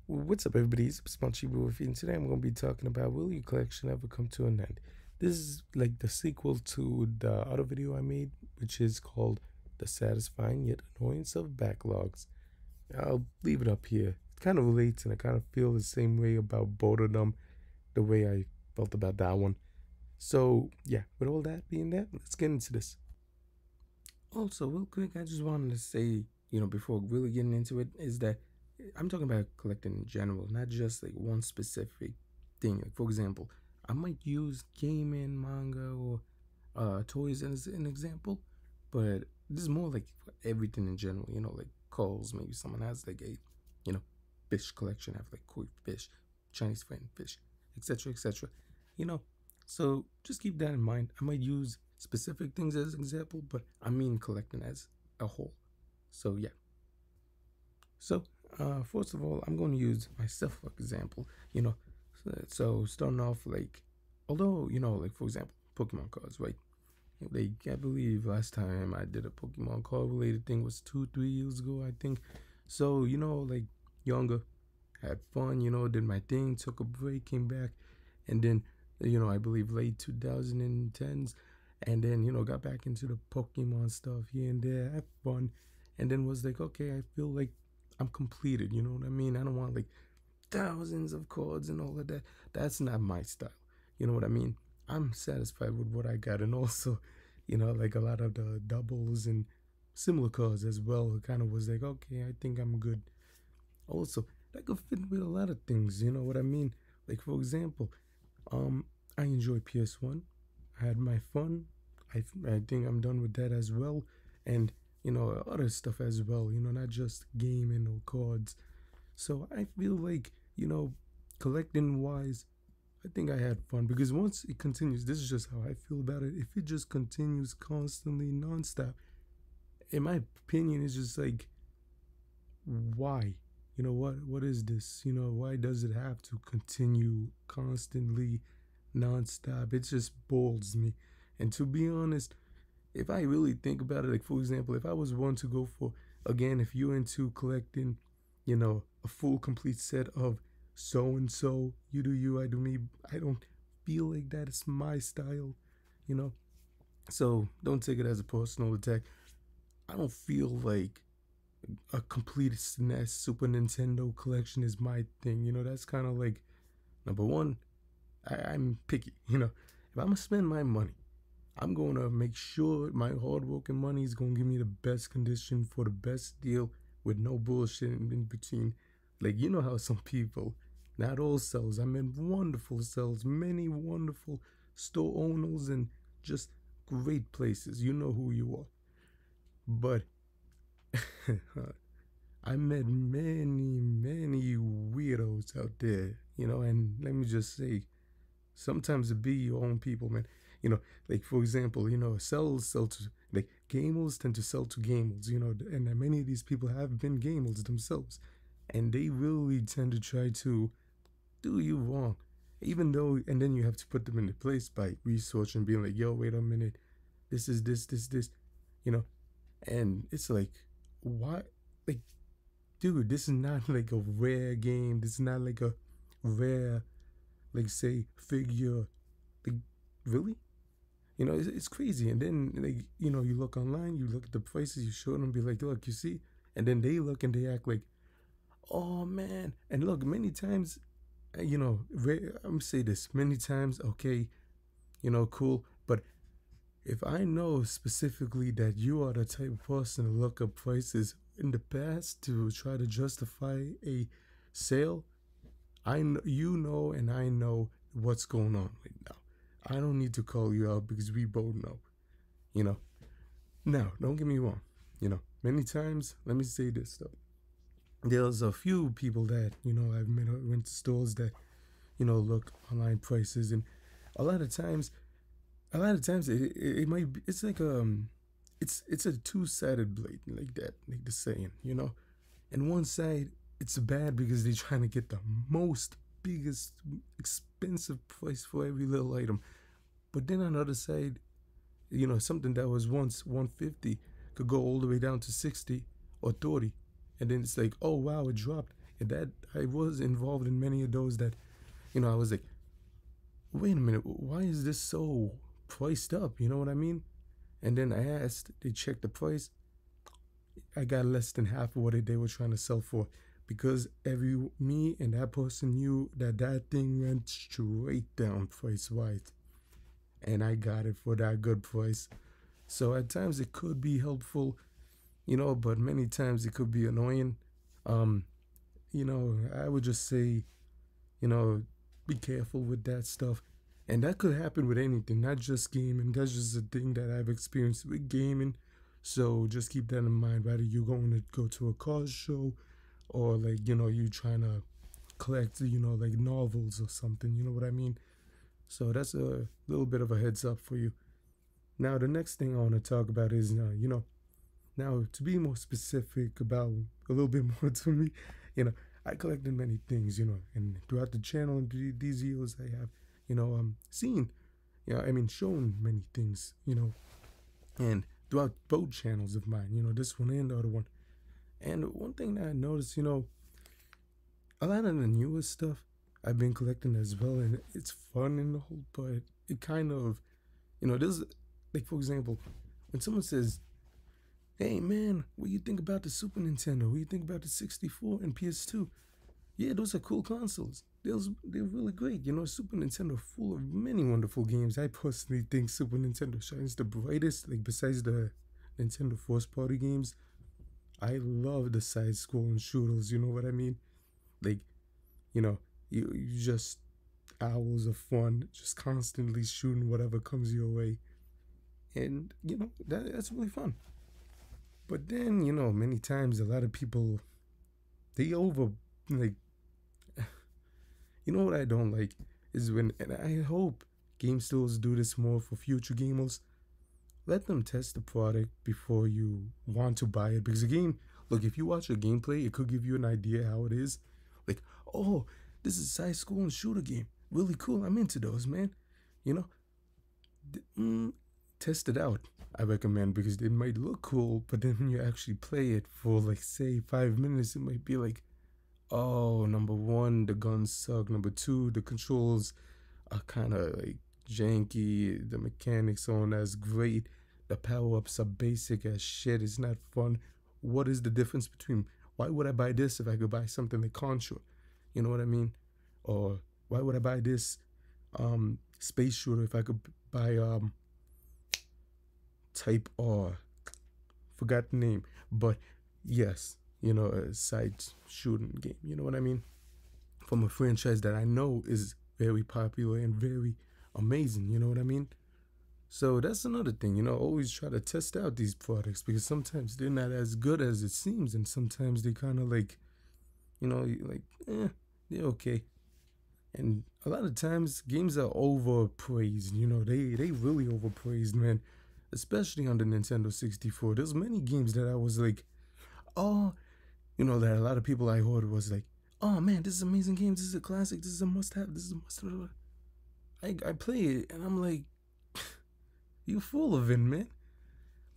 What's up, everybody? It's Supersmallchibiwolf, and today I'm going to be talking about will your collection ever come to an end? This is like the sequel to the other video I made, which is called The Satisfying Yet Annoyance of Backlogs. I'll leave it up here. It kind of relates, and I kind of feel the same way about both of them, the way I felt about that one. So, yeah, with all that being there, let's get into this. Also, real quick, I just wanted to say, before really getting into it, is that I'm talking about collecting in general, not just like one specific thing. Like, for example, I might use gaming, manga, or toys as an example, but this is more like for everything in general. Like calls. Maybe someone has like a, you know, fish collection. I have like koi fish, Chinese friend fish, etc., etc. You know, so just keep that in mind. I might use specific things as an example, but I mean collecting as a whole. So yeah. So first of all, I'm going to use myself for example. So starting off like, although like for example, Pokemon cards, right? Like I believe last time I did a Pokemon card related thing was 2-3 years ago, I think. So like younger, had fun, did my thing, took a break, came back, and then I believe late 2010s, and then got back into the Pokemon stuff here and there, had fun, and then was like, okay, I feel like I'm completed. You know what I mean? I don't want like thousands of cards and all of that. That's not my style. You know what I mean? I'm satisfied with what I got, and also, like a lot of the doubles and similar cards as well. It kind of was like, okay, I think I'm good. Also, that could fit with a lot of things. You know what I mean? Like for example, um, I enjoy PS1. I had my fun. I think I'm done with that as well, and other stuff as well. Not just gaming or cards. So I feel like collecting wise, I think I had fun because once it continues, this is just how I feel about it. If it just continues constantly, nonstop, in my opinion, it's just like, why? What is this? Why does it have to continue constantly, nonstop? It just boils me. And to be honest, if I really think about it, like for example, if I was one to go for, again, if you're into collecting, a full complete set of so and so, you do you, I do me, I don't feel like that is my style, you know. So don't take it as a personal attack. I don't feel like a complete SNES Super Nintendo collection is my thing. That's kind of like, number one, I'm picky. If I'm gonna spend my money, I'm going to make sure my hard work and money is going to give me the best condition for the best deal with no bullshit in between. Like, how some people, not all cells, I mean wonderful cells, many wonderful store owners and just great places. You know who you are. But I met many, many weirdos out there, and let me just say, sometimes it be your own people, man. Like for example, cells sell to like gamers tend to sell to gamers, and many of these people have been gamers themselves, and they really tend to try to do you wrong, even though, and then you have to put them into place by researching, being like, yo, wait a minute, this is this, you know, and it's like, why, like, dude, this is not like a rare game. This is not like a rare, like say figure, like really. It's crazy. And then, like, you look online, you look at the prices, you show them, be like, look, you see? And then they look and they act like, oh, man. And look, many times, I'm going to say this, many times, okay, cool. But if I know specifically that you are the type of person to look up prices in the past to try to justify a sale, and I know what's going on right now. I don't need to call you out because we both know, you know. Now, don't get me wrong, many times, let me say this though. There's a few people that, I've met, went to stores that, look online prices, and a lot of times, it might be, it's like, it's a two-sided blade, like that, like the saying, And one side, it's bad because they're trying to get the most biggest expensive price for every little item. But then on the other side, something that was once 150 could go all the way down to 60 or 30. And then it's like, oh wow, it dropped. that I was involved in many of those that, I was like, wait a minute, why is this so priced up? You know what I mean? And then I asked, they checked the price. I got less than half of what they were trying to sell for, because me and that person knew that that thing went straight down price wise, and I got it for that good price. So at times it could be helpful, but many times it could be annoying. Um, I would just say, you know, be careful with that stuff. And that could happen with anything, not just gaming. That's just a thing that I've experienced with gaming. So just keep that in mind, whether you're going to go to a car show or like, you trying to collect, like novels or something, you know what I mean? So that's a little bit of a heads up for you. Now, the next thing I want to talk about is, now to be more specific about a little bit more to me, I collected many things, and throughout the channel and these years I have, seen, shown many things, and throughout both channels of mine, this one and the other one. And one thing that I noticed, a lot of the newer stuff I've been collecting as well, and it's fun in the whole, but it kind of, there's, like, for example, when someone says, hey man, what do you think about the Super Nintendo? What do you think about the 64 and PS2? Yeah, those are cool consoles. They're really great. Super Nintendo full of many wonderful games. I personally think Super Nintendo shines the brightest, like besides the Nintendo first party games. I love the side-scrolling shooters, you know what I mean? Like, you just hours of fun, just constantly shooting whatever comes your way. And, that's really fun. But then, many times a lot of people, they like, what I don't like is when, and I hope game stores do this more for future gamers, let them test the product before you want to buy it. Because a game, look, if you watch a gameplay, it could give you an idea how it is. Like, oh, this is a side-scrolling shooter game. Really cool. I'm into those, man. Test it out, I recommend, because it might look cool, but then when you actually play it for, like, say 5 minutes, it might be like, oh, number one, the guns suck. Number two, the controls are kind of like janky. The mechanics aren't as great. The power-ups are basic as shit. It's not fun. What is the difference between, why would I buy this if I could buy something like Contra? You know what I mean? Or why would I buy this space shooter if I could buy Type R? Forgot the name, but yes, a side shooting game. You know what I mean? From a franchise that I know is very popular and very amazing. You know what I mean? So that's another thing, always try to test out these products, because sometimes they're not as good as it seems, and sometimes they kind of like, they're okay. And a lot of times games are overpraised, they really overpraised, man. Especially on the Nintendo 64. There's many games that I was like, oh, that a lot of people I heard was like, oh man, this is an amazing game, this is a classic, this is a must-have, this is a must-have. I play it and I'm like, you full of it, man.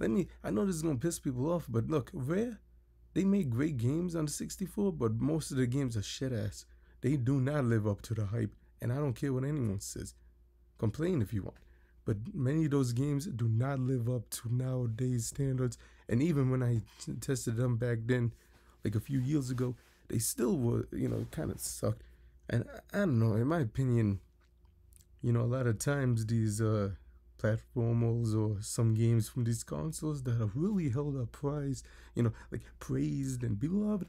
I know this is gonna piss people off, but look, Rare, they make great games on the 64, but most of the games are shit ass. They do not live up to the hype, and I don't care what anyone says. Complain if you want. But many of those games do not live up to nowadays standards. And even when I tested them back then, like a few years ago, they still were, kind of sucked. And I don't know, in my opinion, a lot of times these platformers or some games from these consoles that have really held up prize, like praised and beloved,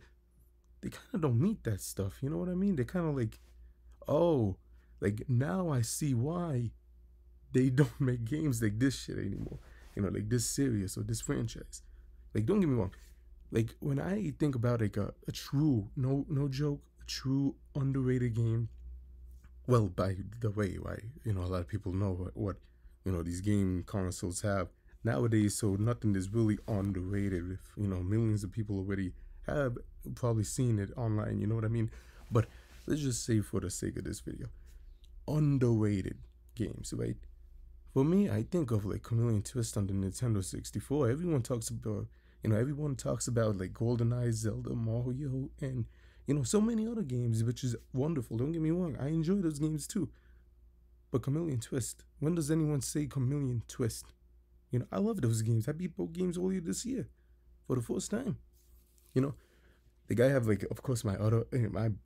they kind of don't meet that stuff. You know what I mean? They're kind of like, oh, like now I see why they don't make games like this shit anymore. Like this serious or this franchise. Like, don't get me wrong. Like, when I think about like a true, no joke, a true underrated game. Well, by the way, right? A lot of people know what these game consoles have nowadays. So nothing is really underrated. If millions of people already have probably seen it online. You know what I mean? But let's just say, for the sake of this video, underrated games, right? For me, I think of like Chameleon Twist on the Nintendo 64. Everyone talks about like GoldenEye, Zelda, Mario, and So many other games, which is wonderful. Don't get me wrong, I enjoy those games too. But Chameleon Twist, when does anyone say Chameleon Twist? I love those games. I beat both games earlier this year for the first time. You know, the guy have like, of course, my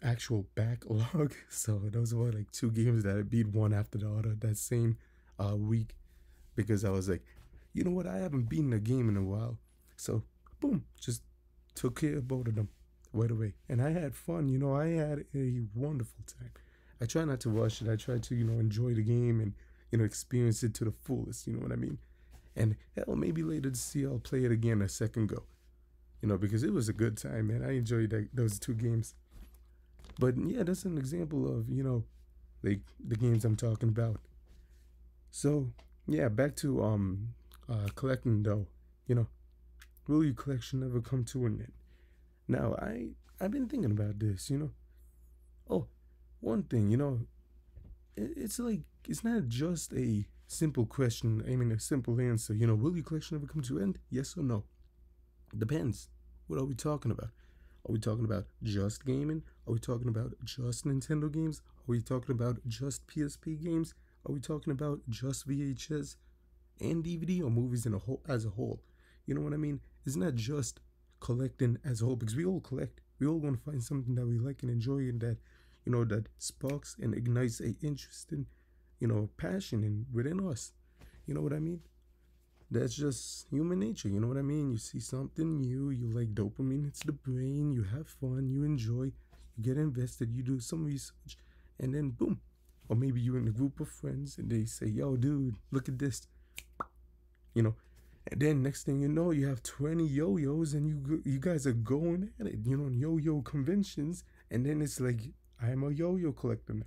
actual backlog. So those were like two games that I beat one after the other that same week, because I was like, you know what, I haven't beaten a game in a while. So boom, just took care of both of them right away, and I had fun. I had a wonderful time. I try not to rush it. I try to enjoy the game and experience it to the fullest. You know what I mean? And hell, maybe later this year I'll play it again a second go. Because it was a good time, man. I enjoyed those two games. But yeah, that's an example of like the games I'm talking about. So yeah, back to collecting though. Will your collection ever come to an end? Now I've been thinking about this. Oh, one thing. It's like it's not just a simple question. I mean, a simple answer. Will your collection ever come to an end? Yes or no? Depends. What are we talking about? Are we talking about just gaming? Are we talking about just Nintendo games? Are we talking about just PSP games? Are we talking about just VHS and DVD, or movies as a whole? You know what I mean? It's not just collecting as a whole, because we all collect. We all want to find something that we like and enjoy, and that that sparks and ignites a interest in passion within us. You know what I mean? That's just human nature. You know what I mean? You see something new, you like dopamine, it's the brain, you have fun, you enjoy, you get invested, you do some research, and then boom. Or maybe you're in a group of friends and they say, yo, dude, look at this. And then next thing you know, you have 20 yo-yos and you guys are going at it, yo-yo conventions. And then it's like, I'm a yo-yo collector now.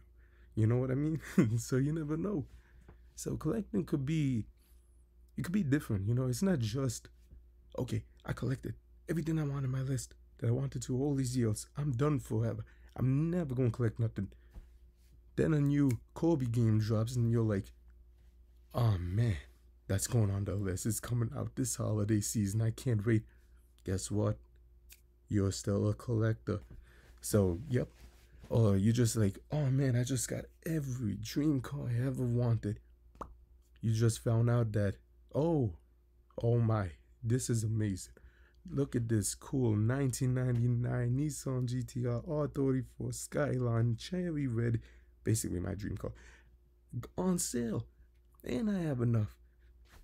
You know what I mean? So you never know. So collecting could be different. It's not just, okay, I collected everything I want on my list that I wanted to all these years. I'm done forever. I'm never going to collect nothing. Then a new Kobe game drops and you're like, oh man, that's going on the list. It's coming out this holiday season. I can't wait. Guess what? You're still a collector. So, yep. Or you just like, oh man, I just got every dream car I ever wanted. You just found out that, oh my, this is amazing. Look at this cool 1999 Nissan GTR R34 Skyline Cherry Red, basically my dream car, on sale. And I have enough.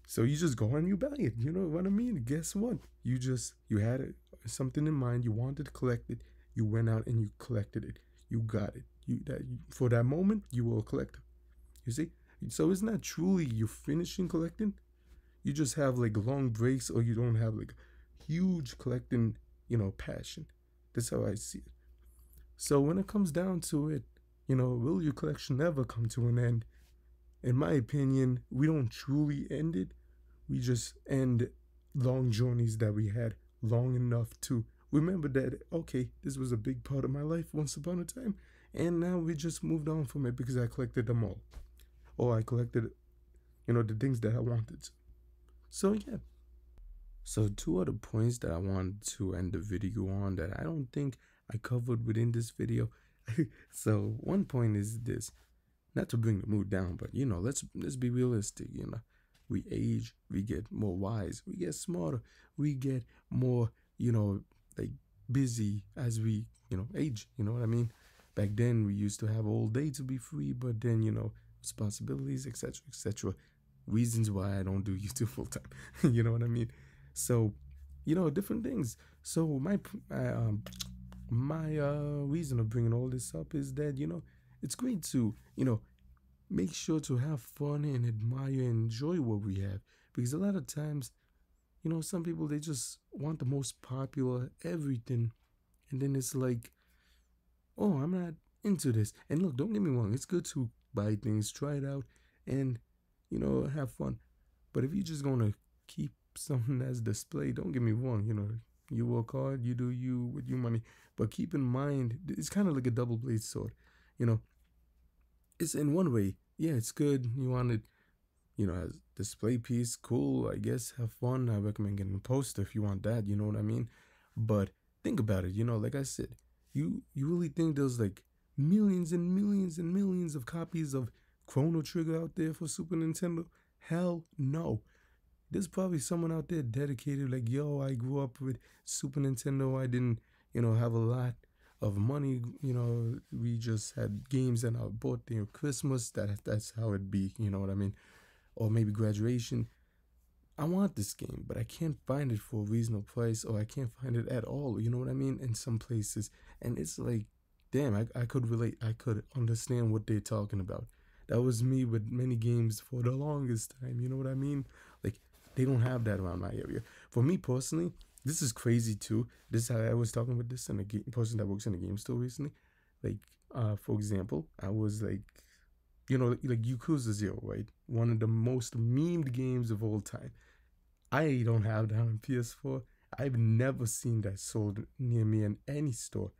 So you just go and you buy it. You know what I mean? Guess what? You had something in mind. You wanted to collect it. You went out and you collected it. You got it. For that moment, you were a collector. You see? So it's not truly you finishing collecting. You just have like long breaks, or you don't have like huge collecting, passion. That's how I see it. So when it comes down to it, will your collection ever come to an end? In my opinion, we don't truly end it. We just end long journeys that we had long enough to remember that, okay, this was a big part of my life once upon a time. And now we just moved on from it because I collected them all. Or I collected, the things that I wanted. So, yeah. So, two other points that I want to end the video on that I don't think I covered within this video. So, one point is this. Not to bring the mood down, but let's be realistic. We age, we get more wise, we get smarter, we get more like busy as we age. You know what I mean? Back then we used to have all day to be free, but then responsibilities, etc. Reasons why I don't do YouTube full time. You know what I mean? So different things. So my reason of bringing all this up is that it's great to make sure to have fun and admire and enjoy what we have, because a lot of times some people, they just want the most popular everything, and then it's like, oh, I'm not into this. And look, don't get me wrong, it's good to buy things, try it out, and have fun. But if you're just gonna keep something as display, don't get me wrong, you work hard, you do you with your money, but keep in mind it's kind of like a double-bladed sword. It's in one way, yeah, it's good. You want it, as display piece, cool, I guess, have fun. I recommend getting a poster if you want that, you know what I mean? But think about it, like I said, You really think there's like millions and millions and millions of copies of Chrono Trigger out there for Super Nintendo? Hell no. There's probably someone out there dedicated, like, yo, I grew up with Super Nintendo. I didn't, have a lot of money. We just had games on our birthday or Christmas. That's how it be. You know what I mean? Or maybe graduation. I want this game, but I can't find it for a reasonable price, or I can't find it at all. You know what I mean? In some places, and it's like, damn, I could relate. I could understand what they're talking about. That was me with many games for the longest time. You know what I mean? Like, they don't have that around my area. For me personally, this is crazy too. This is how I was talking with this and a person that works in a game store recently. Like, for example, I was like, like Yakuza Zero, right? One of the most memed games of all time. I don't have that on PS4. I've never seen that sold near me in any store.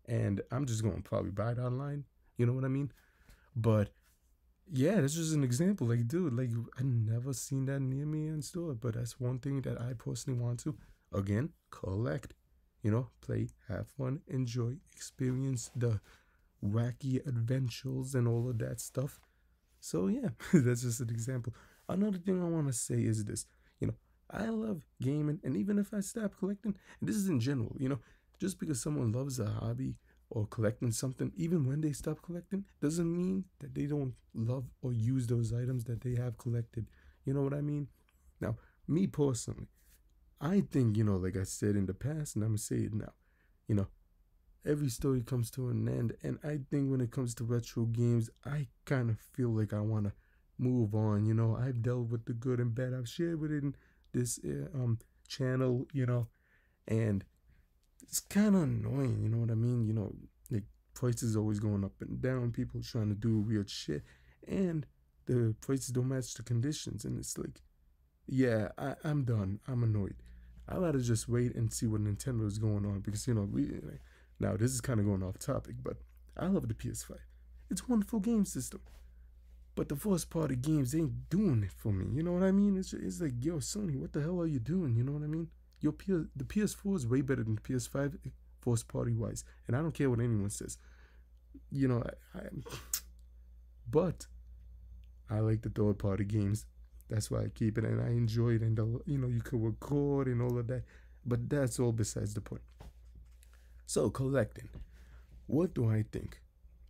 And I'm just going to probably buy it online. You know what I mean? But yeah, that's just an example. Like, dude, like, I never seen that near me in store. But that's one thing that I personally want to, again, collect. Play, have fun, enjoy, experience the wacky adventures and all of that stuff. So yeah, that's just an example. Another thing I want to say is this. You know, I love gaming, and even if I stop collecting, and this is in general, just because someone loves a hobby or collecting something, even when they stop collecting, doesn't mean that they don't love or use those items that they have collected. You know what I mean? Now, me personally, I think, like I said in the past, and I'm gonna say it now, you know, every story comes to an end, and I think when it comes to retro games, I kind of feel like I want to move on. I've dealt with the good and bad. I've shared with it in this channel, and it's kind of annoying. You know what I mean? Like, prices always going up and down. People trying to do weird shit, and the prices don't match the conditions, and it's like, yeah, I'm done. I'm annoyed. I'd rather just wait and see what Nintendo is going on, because now this is kind of going off topic, but I love the PS5. It's a wonderful game system, but the first party games ain't doing it for me. You know what I mean? It's like, yo, Sony, what the hell are you doing? You know what I mean? The PS4 is way better than the PS5 first party wise, and I don't care what anyone says. You know, but I like the third party games. That's why I keep it, and I enjoy it. And you could record and all of that, but that's all besides the point. So collecting, what do I think?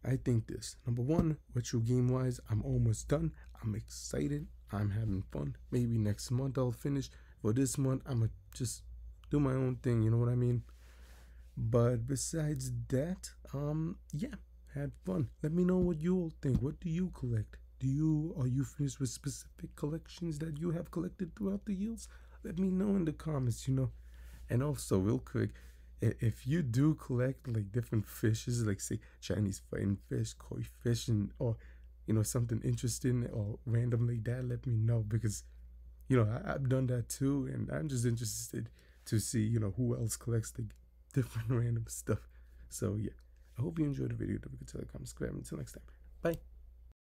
I think this. Number one, retro game wise, I'm almost done. I'm excited. I'm having fun. Maybe next month I'll finish. For this month, I'ma just do my own thing. You know what I mean? But besides that, yeah, had fun. Let me know what you all think. What do you collect? Are you finished with specific collections that you have collected throughout the years? Let me know in the comments, And also, real quick, if you do collect like different fishes, like say Chinese fighting fish, koi fish, or something interesting or random like that, let me know, because I've done that too, and I'm just interested to see who else collects like different random stuff. So yeah, I hope you enjoyed the video. Don't forget to like, comment, subscribe. Until next time, bye.